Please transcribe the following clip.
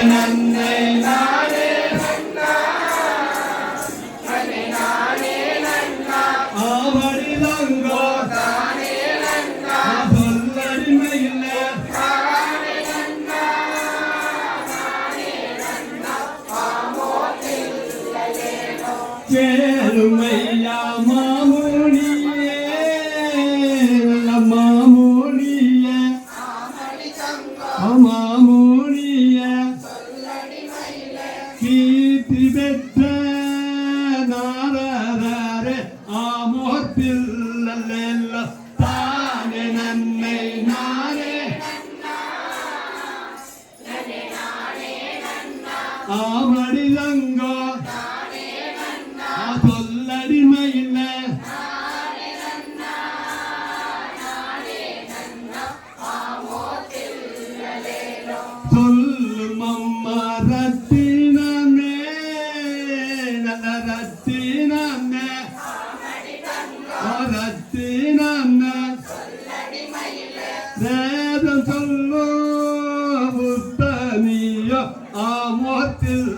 நன்னை நானே ஆவடிதங்கோ சொல்லடிமையில் கேளுமையா மாமுனியே மாமுனியே மாமுனியே கீர்த்தி பெற்ற நாரரே ஆமோத்தில்ல தானே நன்னை நானே ஆவடிதங்கோ சொல்லடிமையில் சொல்லும் அம்மா ரத்தினமே நல்ல ரத்தினமே ரத்தினமே வேதம் சொல்லோ புத்தனியோ ஆமோத்தில்